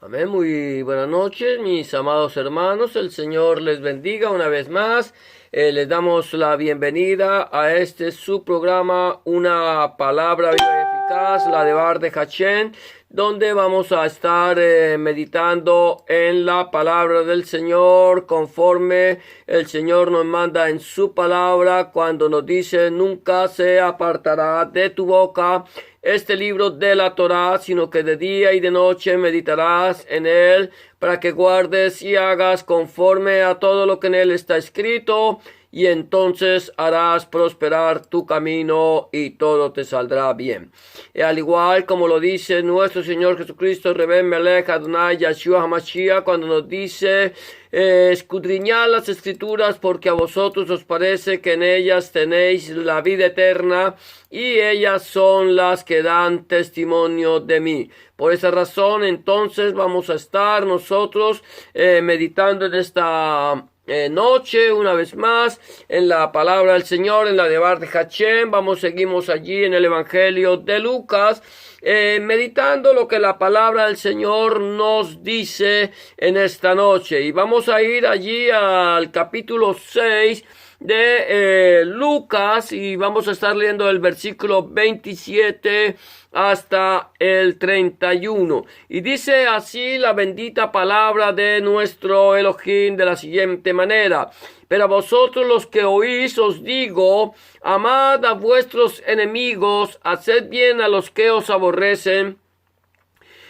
Amén. Muy buenas noches, mis amados hermanos. El Señor les bendiga una vez más. Les damos la bienvenida a este su programa, Una Palabra Viva y Eficaz, la de Bar de Hachén, donde vamos a estar meditando en la palabra del Señor, conforme el Señor nos manda en su palabra, cuando nos dice: nunca se apartará de tu boca este libro de la Torá, sino que de día y de noche meditarás en él, para que guardes y hagas conforme a todo lo que en él está escrito, y entonces harás prosperar tu camino y todo te saldrá bien. Y al igual como lo dice nuestro Señor Jesucristo, Reben Melech Adonai Yeshua HaMashiach, cuando nos dice: escudriñad las escrituras, porque a vosotros os parece que en ellas tenéis la vida eterna, y ellas son las que dan testimonio de mí. Por esa razón, entonces, vamos a estar nosotros meditando en esta noche, una vez más, en la palabra del Señor, en la de Bar de Hachén. Seguimos allí en el Evangelio de Lucas, meditando lo que la palabra del Señor nos dice en esta noche. Y vamos a ir allí al capítulo 6 de Lucas, y vamos a estar leyendo el versículo 27 hasta el 31. Y dice así la bendita palabra de nuestro Elohim de la siguiente manera: pero a vosotros los que oís os digo, amad a vuestros enemigos, haced bien a los que os aborrecen,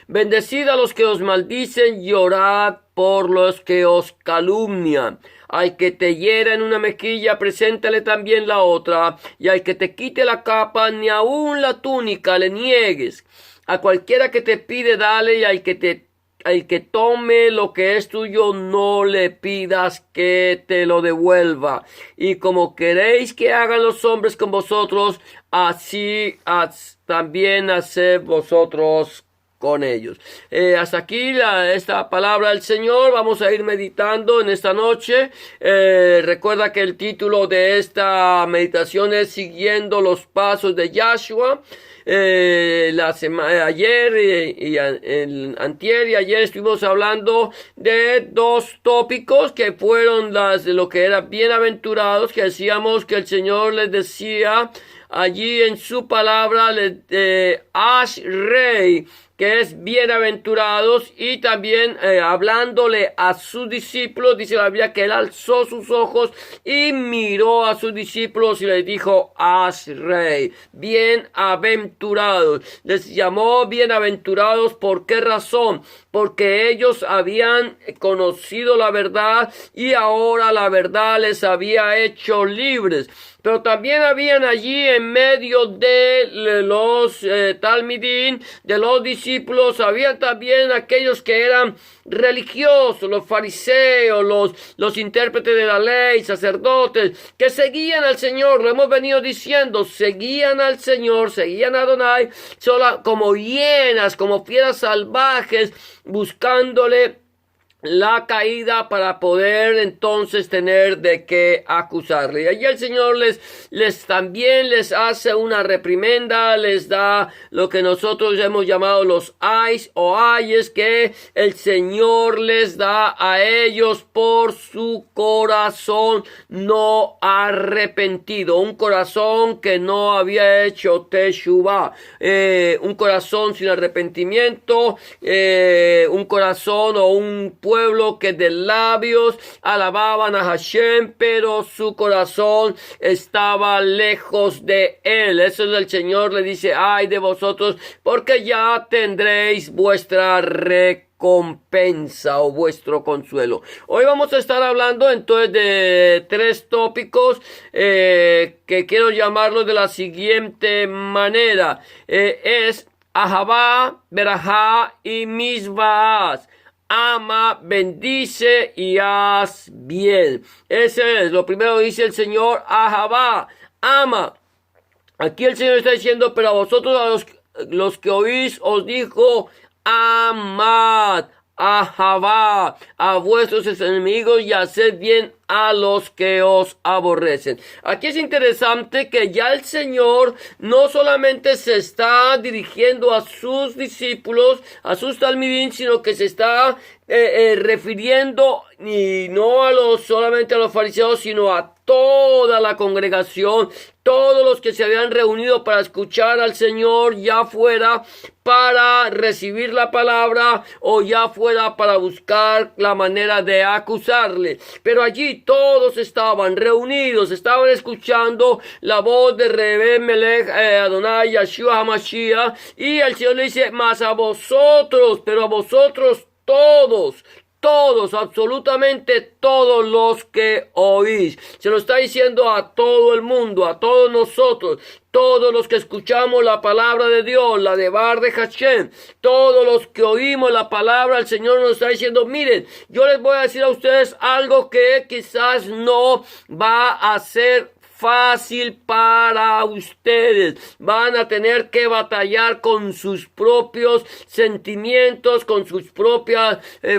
bendecid a los que os maldicen y orad por los que os calumnian. Al que te hiera en una mejilla, preséntale también la otra, y al que te quite la capa, ni aun la túnica le niegues. A cualquiera que te pide, dale, y al que tome lo que es tuyo, no le pidas que te lo devuelva. Y como queréis que hagan los hombres con vosotros, así también haced vosotros con ellos. Hasta aquí esta palabra del Señor. Vamos a ir meditando en esta noche. Recuerda que el título de esta meditación es Siguiendo los Pasos de Yahshua. Ayer y antier y ayer estuvimos hablando de dos tópicos que fueron de lo que eran bienaventurados, que decíamos que el Señor les decía allí en su palabra, Ashrei, que es bienaventurados, y también hablándole a sus discípulos, dice la Biblia que él alzó sus ojos y miró a sus discípulos y les dijo: Ashrei, bienaventurados. Les llamó bienaventurados. ¿Por qué razón? Porque ellos habían conocido la verdad y ahora la verdad les había hecho libres. Pero también habían allí en medio de los talmidín, de los discípulos, habían también aquellos que eran religiosos, los fariseos, los intérpretes de la ley, sacerdotes, que seguían al Señor. Lo hemos venido diciendo: seguían al Señor, seguían a Adonai, como hienas, como fieras salvajes, buscándole la caída para poder entonces tener de qué acusarle. Y allí el Señor también les hace una reprimenda, les da lo que nosotros hemos llamado los ayes o ayes, que el Señor les da a ellos por su corazón no arrepentido, un corazón que no había hecho teshuvah, un corazón sin arrepentimiento, un corazón o un pueblo que de labios alababan a Hashem, pero su corazón estaba lejos de él. Eso es el Señor le dice: ay de vosotros, porque ya tendréis vuestra recompensa o vuestro consuelo. Hoy vamos a estar hablando entonces de tres tópicos que quiero llamarlos de la siguiente manera. Es Ahavá, Berajá y Misvahás. Ama, bendice y haz bien. Ese es lo primero que dice el Señor. Ahavá, ama. Aquí el Señor está diciendo: pero a vosotros, a los que oís, os dijo: amad. Ahavá, a vuestros enemigos y haced bien a los que os aborrecen. Aquí es interesante que ya el Señor no solamente se está dirigiendo a sus discípulos, a sus talmidín, sino que se está refiriendo y no solamente a los fariseos, sino a toda la congregación, todos los que se habían reunido para escuchar al Señor, ya fuera para recibir la palabra o ya fuera para buscar la manera de acusarle. Pero allí todos estaban reunidos, estaban escuchando la voz de Rebe Melech Adonai Yeshua HaMashiach, y el Señor le dice: mas a vosotros, pero a vosotros todos, absolutamente todos los que oís. Se lo está diciendo a todo el mundo, a todos nosotros, todos los que escuchamos la palabra de Dios, la de Bar de Hashem, todos los que oímos la palabra, el Señor nos está diciendo: miren, yo les voy a decir a ustedes algo que quizás no va a ser fácil para ustedes. Van a tener que batallar con sus propios sentimientos, con sus propias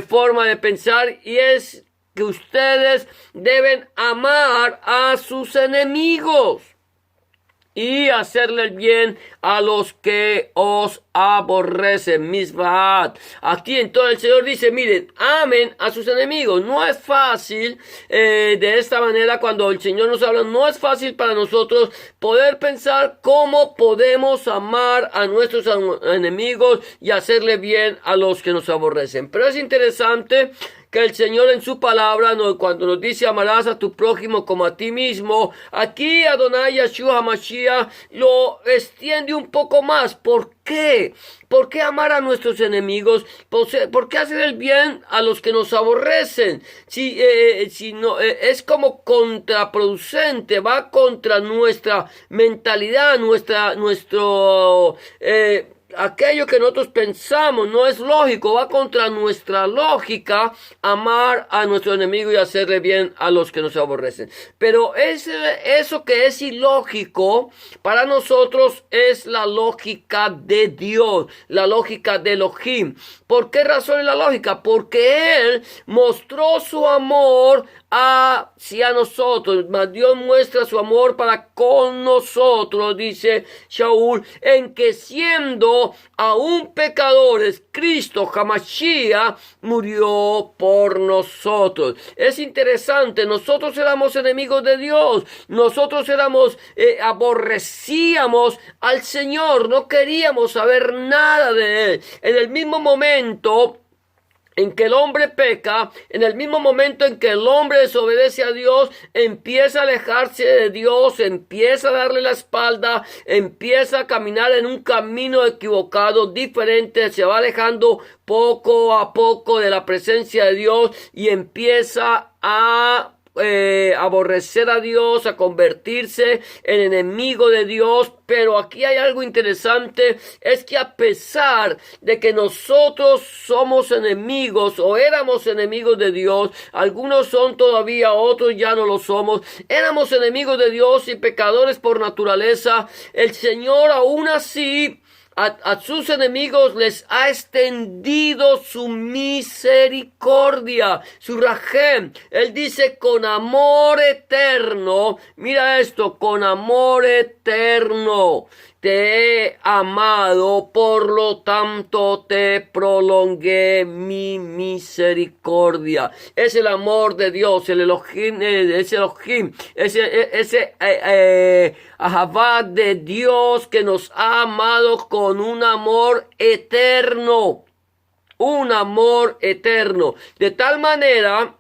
formas de pensar, y es que ustedes deben amar a sus enemigos y hacerle el bien a los que os aborrecen. Misvaat. Aquí entonces el Señor dice: miren, amen a sus enemigos. No es fácil, de esta manera, cuando el Señor nos habla, no es fácil para nosotros poder pensar cómo podemos amar a nuestros enemigos y hacerle bien a los que nos aborrecen. Pero es interesante que el Señor en su palabra, cuando nos dice: amarás a tu prójimo como a ti mismo, aquí Adonai Yeshua HaMashiach lo extiende un poco más. ¿Por qué? ¿Por qué amar a nuestros enemigos? ¿Por qué hacer el bien a los que nos aborrecen? Si no, es como contraproducente, va contra nuestra mentalidad, aquello que nosotros pensamos. No es lógico, va contra nuestra lógica amar a nuestro enemigo y hacerle bien a los que nos aborrecen. Pero eso que es ilógico para nosotros es la lógica de Dios, la lógica de Elohim. ¿Por qué razón es la lógica? Porque Él mostró su amor hacia nosotros, mas Dios muestra su amor para con nosotros, dice Shaul, en que siendo aún pecadores, Cristo Hamashiach murió por nosotros. Es interesante, nosotros éramos enemigos de Dios, nosotros aborrecíamos al Señor, no queríamos saber nada de Él. En el mismo momento en que el hombre peca, en el mismo momento en que el hombre desobedece a Dios, empieza a alejarse de Dios, empieza a darle la espalda, empieza a caminar en un camino equivocado, diferente, se va alejando poco a poco de la presencia de Dios y empieza a aborrecer a Dios, a convertirse en enemigo de Dios. Pero aquí hay algo interesante, es que a pesar de que nosotros somos enemigos o éramos enemigos de Dios, algunos son todavía, otros ya no lo somos, éramos enemigos de Dios y pecadores por naturaleza, el Señor aún así a sus enemigos les ha extendido su misericordia, su rajem. Él dice: con amor eterno, mira esto, con amor eterno te he amado, por lo tanto te prolongué mi misericordia. Es el amor de Dios, el Elohim, ese Ahavá de Dios que nos ha amado con un amor eterno. Un amor eterno. De tal manera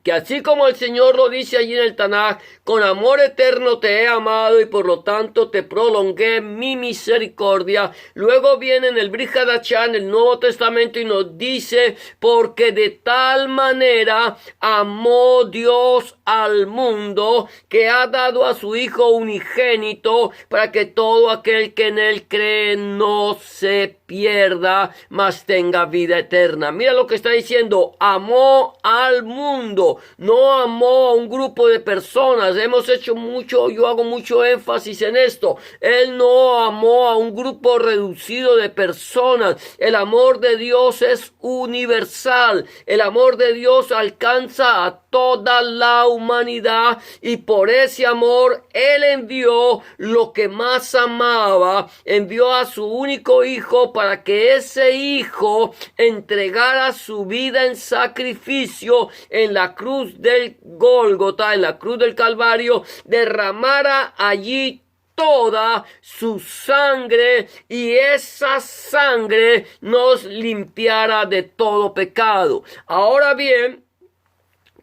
que así como el Señor lo dice allí en el Tanaj: con amor eterno te he amado y por lo tanto te prolongué mi misericordia. Luego viene en el Brit Hadashah, el Nuevo Testamento, y nos dice: porque de tal manera amó Dios al mundo, que ha dado a su Hijo unigénito, para que todo aquel que en él cree no se pierda, mas tenga vida eterna. Mira lo que está diciendo: amó al mundo, no amó a un grupo de personas. Yo hago mucho énfasis en esto. Él no amó a un grupo reducido de personas. El amor de Dios es universal. El amor de Dios alcanza a toda la humanidad, y por ese amor Él envió lo que más amaba, envió a su único Hijo, para que ese Hijo entregara su vida en sacrificio en la cruz del Gólgota, en la cruz del Calvario, derramara allí toda su sangre, y esa sangre nos limpiara de todo pecado. Ahora bien,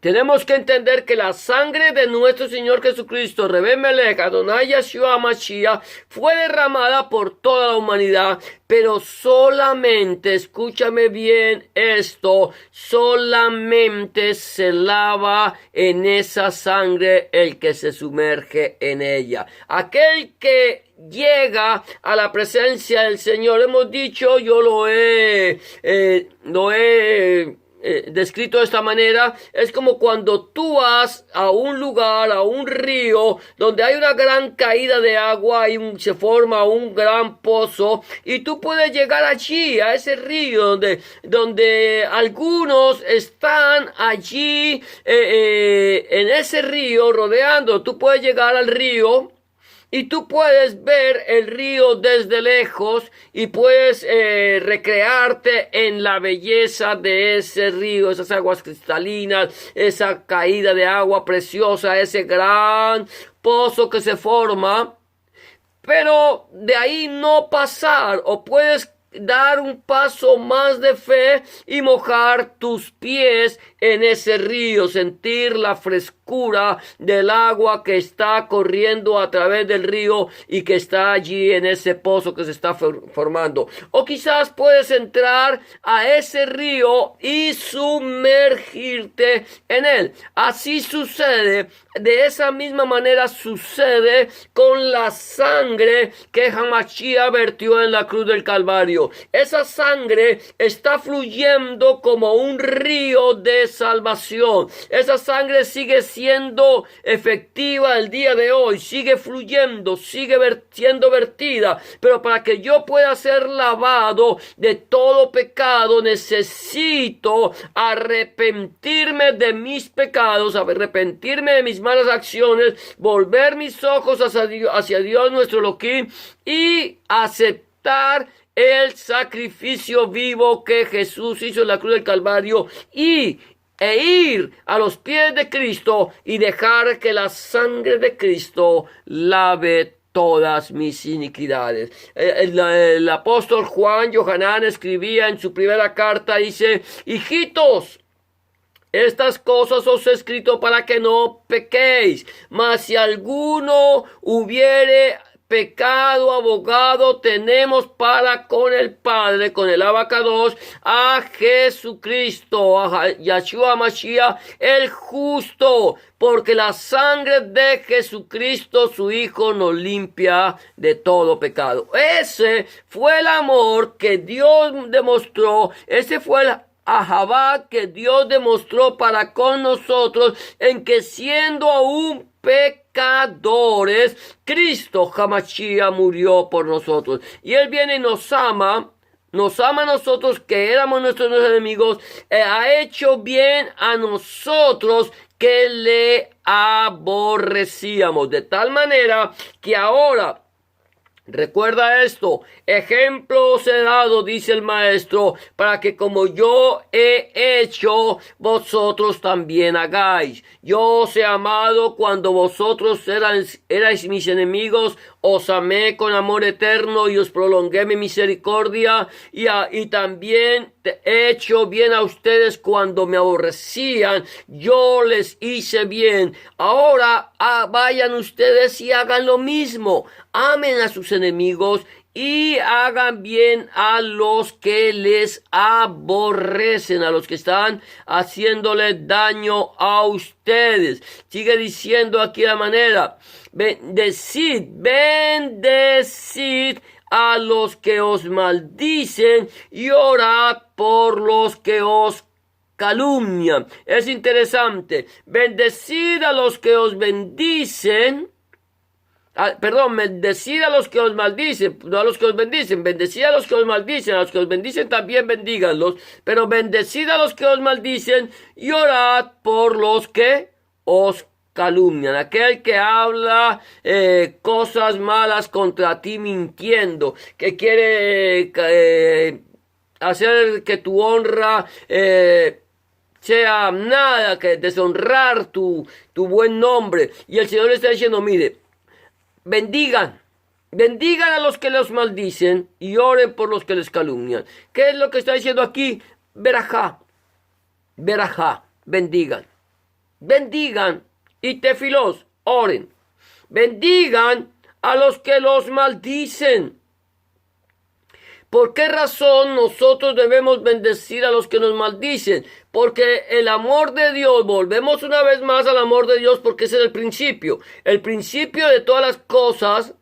tenemos que entender que la sangre de nuestro Señor Jesucristo, Rebe Melech, Adonai Yeshua Mashiach, fue derramada por toda la humanidad, pero solamente, escúchame bien esto, solamente se lava en esa sangre el que se sumerge en ella. Aquel que llega a la presencia del Señor, hemos dicho, yo lo he descrito de esta manera, es como cuando tú vas a un lugar, a un río, donde hay una gran caída de agua, se forma un gran pozo, y tú puedes llegar allí, a ese río, donde algunos están allí, en ese río, rodeando. Tú puedes llegar al río, y tú puedes ver el río desde lejos, y puedes recrearte en la belleza de ese río, esas aguas cristalinas, esa caída de agua preciosa, ese gran pozo que se forma. Pero de ahí no pasar, o puedes dar un paso más de fe y mojar tus pies en ese río, sentir la frescura del agua que está corriendo a través del río y que está allí en ese pozo que se está formando. O quizás puedes entrar a ese río y sumergirte en él. Así sucede, de esa misma manera sucede con la sangre que Hamashiach vertió en la cruz del Calvario. Esa sangre está fluyendo como un río de salvación. Esa sangre sigue siendo efectiva el día de hoy, sigue fluyendo, sigue siendo vertida, pero para que yo pueda ser lavado de todo pecado, necesito arrepentirme de mis pecados, arrepentirme de mis malas acciones, volver mis ojos hacia Dios nuestro Elohim, y aceptar el sacrificio vivo que Jesús hizo en la cruz del Calvario, e ir a los pies de Cristo y dejar que la sangre de Cristo lave todas mis iniquidades. El apóstol Juan Yohanan escribía en su primera carta, dice: hijitos, estas cosas os he escrito para que no pequéis, mas si alguno hubiere pecado, abogado tenemos para con el Padre, con el Abacados, a Jesucristo, a Yeshua Mashiach, el justo, porque la sangre de Jesucristo, su Hijo, nos limpia de todo pecado. Ese fue el amor que Dios demostró, ese fue el Ahabá que Dios demostró para con nosotros, en que siendo aún pecadores, Cristo Hamashiach murió por nosotros. Y Él viene y nos ama a nosotros que éramos nuestros enemigos, ha hecho bien a nosotros que le aborrecíamos, de tal manera que ahora, recuerda esto, ejemplo os he dado, dice el maestro, para que como yo he hecho, vosotros también hagáis. Yo os he amado cuando vosotros erais mis enemigos, os amé con amor eterno y os prolongué mi misericordia, y también he hecho bien a ustedes cuando me aborrecían, yo les hice bien. Ahora vayan ustedes y hagan lo mismo, amen a sus enemigos y hagan bien a los que les aborrecen, a los que están haciéndole daño a ustedes. Sigue diciendo aquí la manera: bendecid a los que os maldicen y orad por los que os calumnian. Es interesante. Bendecid a los que os bendicen. Bendecid a los que os maldicen, no a los que os bendicen. Bendecid a los que os maldicen, a los que os bendicen también bendíganlos. Pero bendecid a los que os maldicen y orad por los que os calumnian. Aquel que habla cosas malas contra ti mintiendo, que quiere hacer que tu honra sea nada, que deshonrar tu buen nombre. Y el Señor le está diciendo: mire, bendigan a los que los maldicen y oren por los que les calumnian. ¿Qué es lo que está diciendo aquí? Verajá, bendigan y tefilos, oren. Bendigan a los que los maldicen. ¿Por qué razón nosotros debemos bendecir a los que nos maldicen? Porque el amor de Dios, volvemos una vez más al amor de Dios, porque ese es el principio. El principio de todas las cosas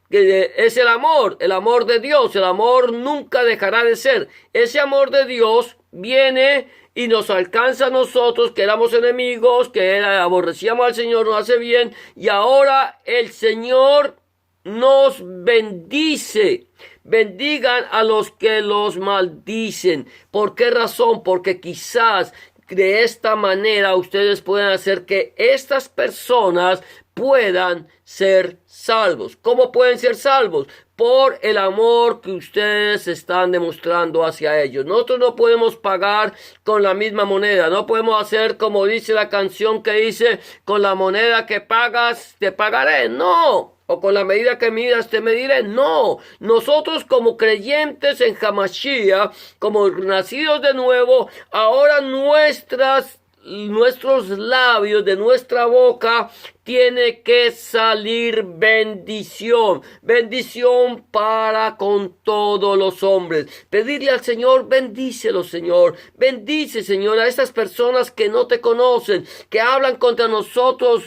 es el amor de Dios. El amor nunca dejará de ser. Ese amor de Dios viene y nos alcanza a nosotros, que éramos enemigos, que aborrecíamos al Señor, nos hace bien, y ahora el Señor nos bendice. Bendigan a los que los maldicen. ¿Por qué razón? Porque quizás de esta manera ustedes pueden hacer que estas personas puedan ser salvos. ¿Cómo pueden ser salvos? Por el amor que ustedes están demostrando hacia ellos. Nosotros no podemos pagar con la misma moneda. No podemos hacer como dice la canción que dice: con la moneda que pagas te pagaré. No. O con la medida que midas te mediré. No. Nosotros como creyentes en Hamashiach, como nacidos de nuevo, ahora nuestros labios, de nuestra boca, tiene que salir bendición. Bendición para con todos los hombres. Pedirle al Señor: bendícelos, Señor. Bendice, Señor, a estas personas que no te conocen, que hablan contra nosotros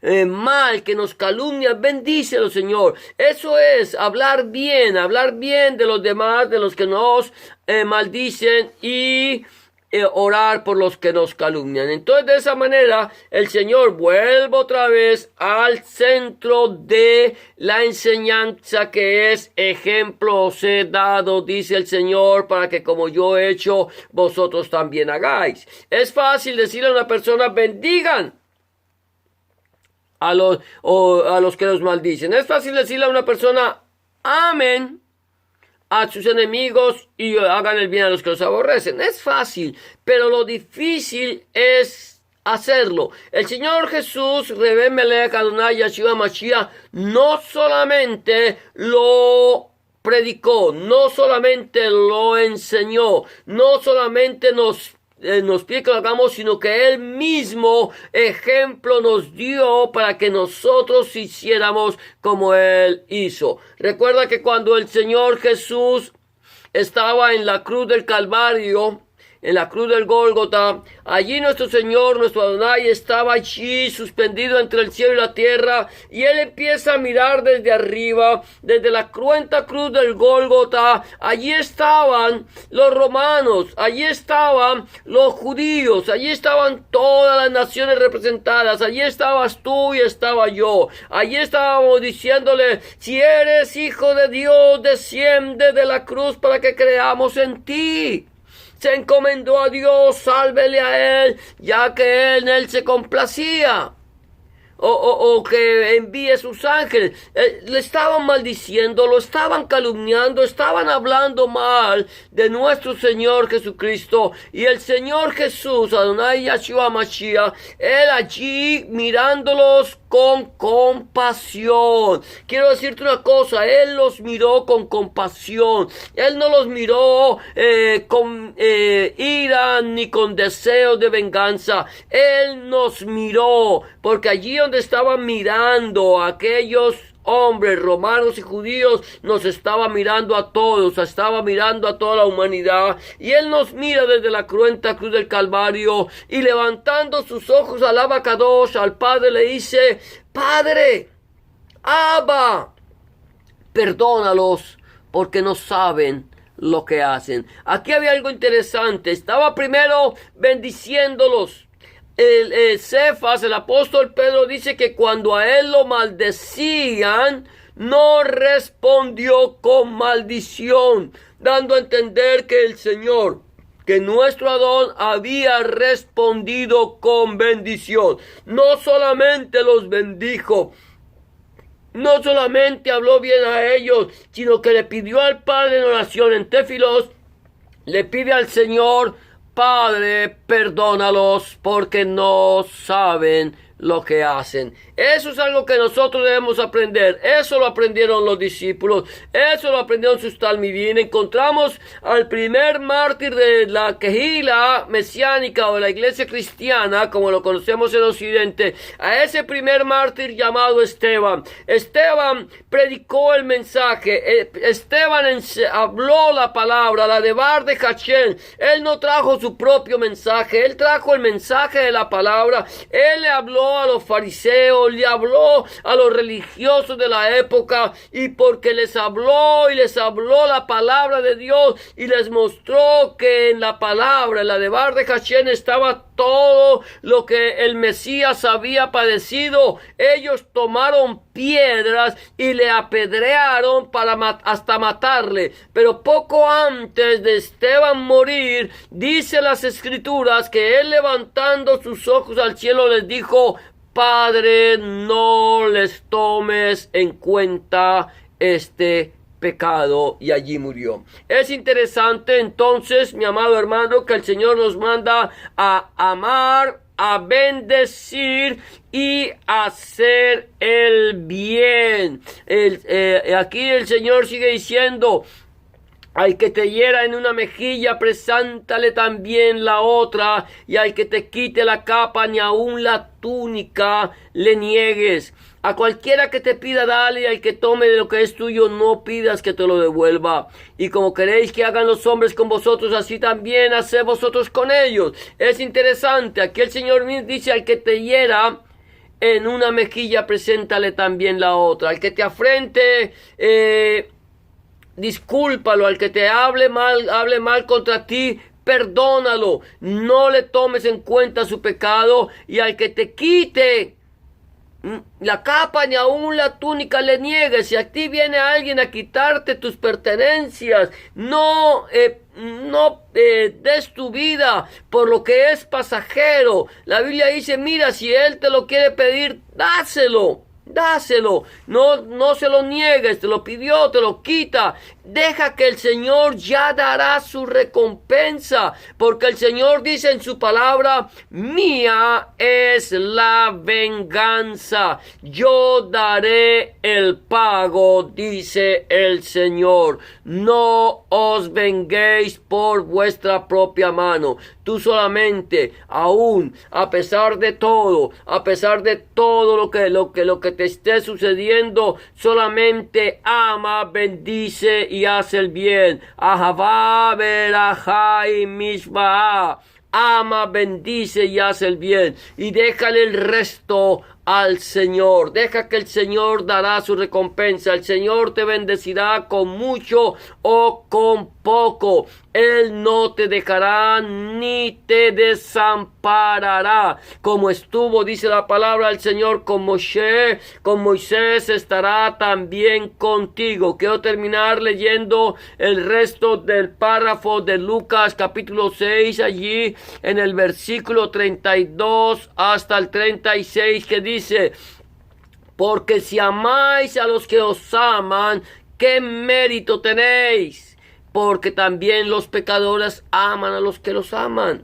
mal, que nos calumnian. Bendícelos, Señor. Eso es hablar bien de los demás, de los que nos maldicen, y orar por los que nos calumnian. Entonces, de esa manera, el Señor vuelve otra vez al centro de la enseñanza, que es: ejemplo os he dado, dice el Señor, para que como yo he hecho, vosotros también hagáis. Es fácil decirle a una persona: bendigan a los que los maldicen. Es fácil decirle a una persona: amen a sus enemigos y hagan el bien a los que los aborrecen. Es fácil, pero lo difícil es hacerlo. El Señor Jesús, Rebbe Melech Adonai Yeshua Mashiach, no solamente lo predicó, no solamente lo enseñó, no solamente nos pide que lo hagamos, sino que Él mismo ejemplo nos dio para que nosotros hiciéramos como Él hizo. Recuerda que cuando el Señor Jesús estaba en la cruz del Calvario, en la cruz del Gólgota, allí nuestro Señor, nuestro Adonai, estaba allí suspendido entre el cielo y la tierra, y Él empieza a mirar desde arriba, desde la cruenta cruz del Gólgota. Allí estaban los romanos, allí estaban los judíos, allí estaban todas las naciones representadas, allí estabas tú y estaba yo. Allí estábamos diciéndole: si eres hijo de Dios, desciende de la cruz para que creamos en ti. Se encomendó a Dios, sálvele a Él, ya que en Él se complacía. O que envíe sus ángeles. Le estaban maldiciendo, lo estaban calumniando, estaban hablando mal de nuestro Señor Jesucristo. Y el Señor Jesús, Adonai Yeshua Mashiach, Él allí mirándolos con compasión. Quiero decirte una cosa: Él los miró con compasión. Él no los miró con ira ni con deseos de venganza. Él nos miró porque allí donde estaban mirando a aquellos hombres, romanos y judíos, nos estaba mirando a todos, estaba mirando a toda la humanidad, y Él nos mira desde la cruenta cruz del Calvario, y levantando sus ojos al Abacadosh, al Padre, le dice: Padre, Abba, perdónalos, porque no saben lo que hacen. Aquí había algo interesante. Estaba primero bendiciéndolos. Cefas, el apóstol Pedro, dice que cuando a él lo maldecían, no respondió con maldición, dando a entender que el Señor, que nuestro Adón, había respondido con bendición. No solamente los bendijo, no solamente habló bien a ellos, sino que le pidió al Padre en oración, en Tefilos, le pide al Señor: Padre, perdónalos, porque no saben lo que hacen. Eso es algo que nosotros debemos aprender. Eso lo aprendieron los discípulos, eso lo aprendieron sus talmidim. Encontramos al primer mártir de la Kehila mesiánica o de la iglesia cristiana, como lo conocemos en Occidente, a ese primer mártir llamado Esteban. Esteban predicó el mensaje. Esteban habló la palabra, la devar de Hashem. Él no trajo su propio mensaje, él trajo el mensaje de la palabra. Él le habló a los fariseos, le habló a los religiosos de la época, y porque les habló la palabra de Dios, y les mostró que en la palabra, en la devar de Hashem, estaba todo lo que el Mesías había padecido. Ellos tomaron piedras y le apedrearon hasta matarle. Pero poco antes de Esteban morir, dice las Escrituras que él, levantando sus ojos al cielo, les dijo: Padre, no les tomes en cuenta este pecado, y allí murió. Es interesante entonces, mi amado hermano, que el Señor nos manda a amar, a bendecir y hacer el bien. Aquí el Señor sigue diciendo: al que te hiera en una mejilla, presántale también la otra, y al que te quite la capa, ni aun la túnica le niegues. A cualquiera que te pida, dale, y al que tome de lo que es tuyo, no pidas que te lo devuelva. Y como queréis que hagan los hombres con vosotros, así también haced vosotros con ellos. Es interesante, aquí el Señor dice: al que te hiera en una mejilla, preséntale también la otra. Al que te afrente, discúlpalo. Al que te hable mal contra ti, perdónalo. No le tomes en cuenta su pecado. Y al que te quite la capa, ni aún la túnica le niegues. Si a ti viene alguien a quitarte tus pertenencias, no des tu vida por lo que es pasajero. La Biblia dice: mira, si él te lo quiere pedir, dáselo. No se lo niegues. Te lo pidió, te lo quita. Deja que el Señor ya dará su recompensa, porque el Señor dice en su palabra: mía es la venganza, yo daré el pago, dice el Señor. No os venguéis por vuestra propia mano. Tú solamente, aún a pesar de todo lo que te esté sucediendo, solamente ama, bendice y haz el bien. Ahavá verajá y mishvah. Ama, bendice y haz el bien. Y déjale el resto al Señor. Deja que el Señor dará su recompensa. El Señor te bendecirá con mucho o con poco. Él no te dejará ni te desamparará. Como estuvo, dice la palabra del Señor, con Moisés estará también contigo. Quiero terminar leyendo el resto del párrafo de Lucas capítulo 6, allí en el versículo 32 hasta el 36, que dice: porque si amáis a los que os aman, ¿qué mérito tenéis? Porque también los pecadores aman a los que los aman.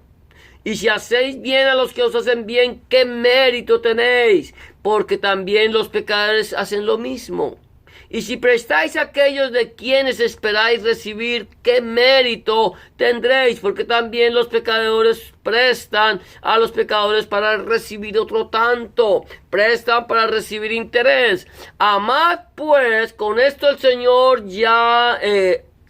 Y si hacéis bien a los que os hacen bien, ¿qué mérito tenéis? Porque también los pecadores hacen lo mismo. Y si prestáis a aquellos de quienes esperáis recibir, ¿qué mérito tendréis? Porque también los pecadores prestan a los pecadores para recibir otro tanto. Prestan para recibir interés. Amad pues, con esto el Señor ya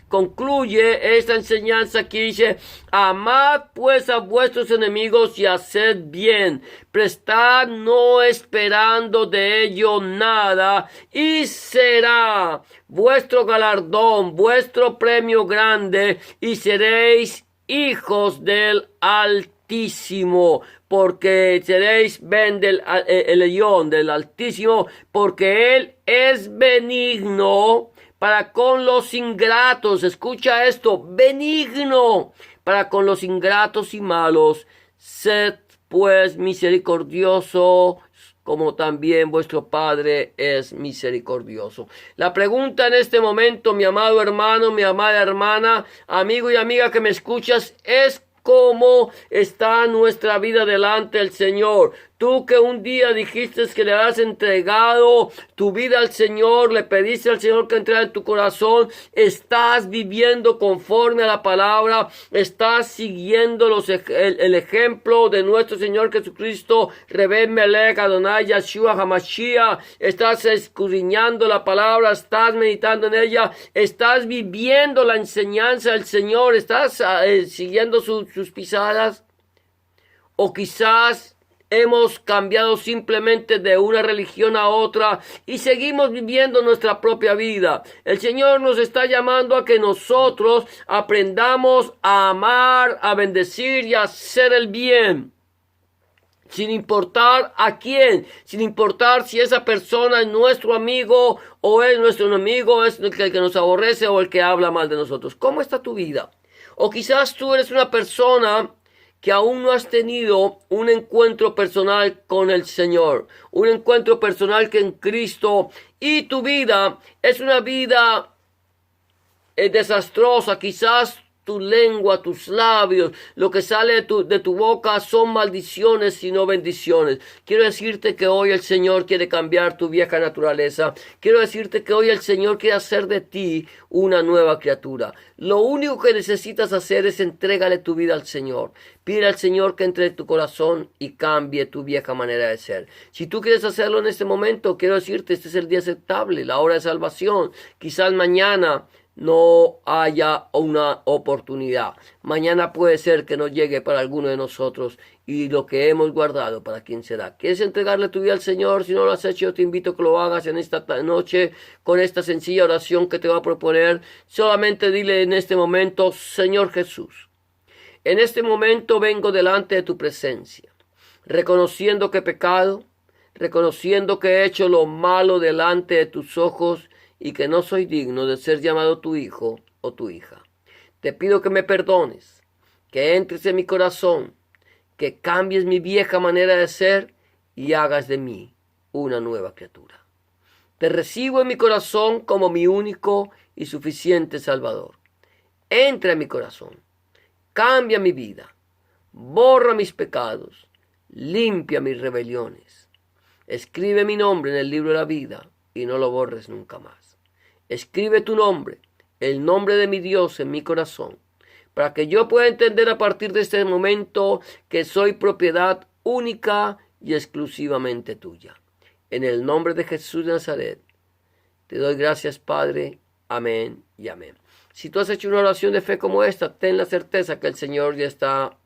concluye esta enseñanza que dice: amad pues a vuestros enemigos y haced bien, prestad no esperando de ello nada, y será vuestro galardón, vuestro premio grande, y seréis hijos del Altísimo, porque seréis el león del Altísimo, porque Él es benigno para con los ingratos. Escucha esto: benigno para con los ingratos y malos. Sed pues misericordioso, como también vuestro Padre es misericordioso. La pregunta en este momento, mi amado hermano, mi amada hermana, amigo y amiga que me escuchas, es: ¿cómo está nuestra vida delante del Señor? Tú que un día dijiste que le has entregado tu vida al Señor, le pediste al Señor que entrara en tu corazón, ¿estás viviendo conforme a la palabra? ¿Estás siguiendo el ejemplo de nuestro Señor Jesucristo, Rebbe Melech Adonai Yeshua HaMashiach? ¿Estás escudriñando la palabra? ¿Estás meditando en ella? ¿Estás viviendo la enseñanza del Señor? ¿Estás siguiendo sus pisadas? ¿O quizás hemos cambiado simplemente de una religión a otra y seguimos viviendo nuestra propia vida? El Señor nos está llamando a que nosotros aprendamos a amar, a bendecir y a hacer el bien, sin importar a quién, sin importar si esa persona es nuestro amigo o es nuestro enemigo, es el que nos aborrece o el que habla mal de nosotros. ¿Cómo está tu vida? O quizás tú eres una persona que aún no has tenido un encuentro personal con el Señor, un encuentro personal que en Cristo, y tu vida es una vida desastrosa. Quizás tu lengua, tus labios, lo que sale de tu boca son maldiciones y no bendiciones. Quiero decirte que hoy el Señor quiere cambiar tu vieja naturaleza. Quiero decirte que hoy el Señor quiere hacer de ti una nueva criatura. Lo único que necesitas hacer es entrégale tu vida al Señor. Pide al Señor que entre en tu corazón y cambie tu vieja manera de ser. Si tú quieres hacerlo en este momento, quiero decirte, este es el día aceptable, la hora de salvación. Quizás mañana no haya una oportunidad. Mañana puede ser que no llegue para alguno de nosotros, y lo que hemos guardado, ¿para quién será? ¿Quieres entregarle tu vida al Señor? Si no lo has hecho, yo te invito a que lo hagas en esta noche con esta sencilla oración que te voy a proponer. Solamente dile en este momento: Señor Jesús, en este momento vengo delante de tu presencia, reconociendo que he pecado, reconociendo que he hecho lo malo delante de tus ojos y que no soy digno de ser llamado tu hijo o tu hija. Te pido que me perdones, que entres en mi corazón, que cambies mi vieja manera de ser y hagas de mí una nueva criatura. Te recibo en mi corazón como mi único y suficiente Salvador. Entra en mi corazón, cambia mi vida, borra mis pecados, limpia mis rebeliones. Escribe mi nombre en el libro de la vida y no lo borres nunca más. Escribe tu nombre, el nombre de mi Dios, en mi corazón, para que yo pueda entender a partir de este momento que soy propiedad única y exclusivamente tuya. En el nombre de Jesús de Nazaret, te doy gracias, Padre. Amén y amén. Si tú has hecho una oración de fe como esta, ten la certeza que el Señor ya está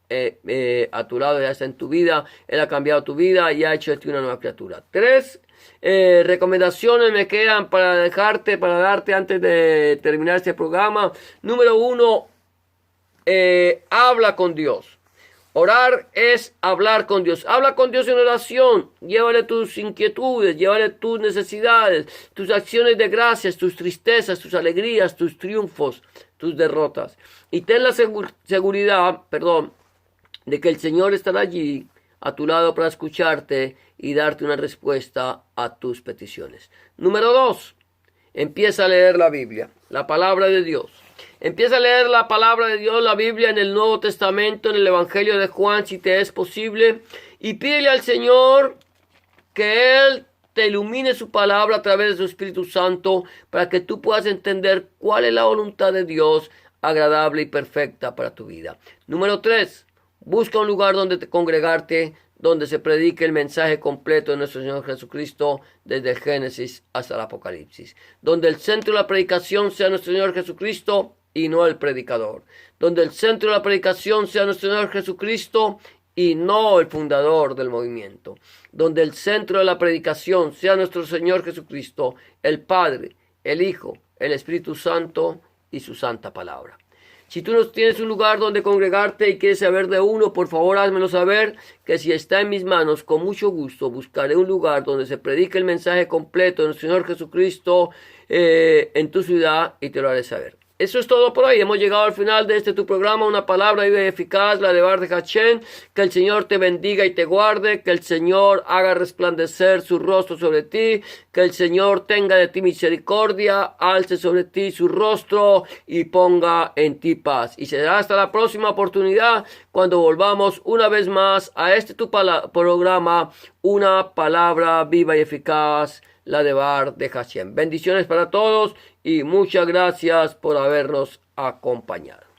a tu lado, ya está en tu vida. Él ha cambiado tu vida y ha hecho de ti una nueva criatura. 3 recomendaciones me quedan para darte antes de terminar este programa. Número 1, habla con Dios. Orar es hablar con Dios. Habla con Dios en oración. Llévale tus inquietudes, llévale tus necesidades, tus acciones de gracias, tus tristezas, tus alegrías, tus triunfos, tus derrotas. Y ten la seguridad, de que el Señor estará allí a tu lado para escucharte y darte una respuesta a tus peticiones. Número 2, empieza a leer la Biblia, la palabra de Dios. Empieza a leer la palabra de Dios, la Biblia, en el Nuevo Testamento, en el Evangelio de Juan, si te es posible. Y pídele al Señor que Él te te ilumine su palabra a través de su Espíritu Santo para que tú puedas entender cuál es la voluntad de Dios agradable y perfecta para tu vida. Número 3. Busca un lugar donde congregarte, donde se predique el mensaje completo de nuestro Señor Jesucristo desde el Génesis hasta el Apocalipsis. Donde el centro de la predicación sea nuestro Señor Jesucristo y no el predicador. Donde el centro de la predicación sea nuestro Señor Jesucristo y no el fundador del movimiento. Donde el centro de la predicación sea nuestro Señor Jesucristo, el Padre, el Hijo, el Espíritu Santo y su santa palabra. Si tú no tienes un lugar donde congregarte y quieres saber de uno, por favor házmelo saber, que si está en mis manos, con mucho gusto buscaré un lugar donde se predique el mensaje completo de nuestro Señor Jesucristo en tu ciudad y te lo haré saber. Eso es todo por hoy. Hemos llegado al final de tu programa, una palabra viva y eficaz, la de Bar de Hachén. Que el Señor te bendiga y te guarde, que el Señor haga resplandecer su rostro sobre ti, que el Señor tenga de ti misericordia, alce sobre ti su rostro y ponga en ti paz. Y será hasta la próxima oportunidad cuando volvamos una vez más a tu programa, una palabra viva y eficaz, la de Bar de Hachén. Bendiciones para todos y muchas gracias por habernos acompañado.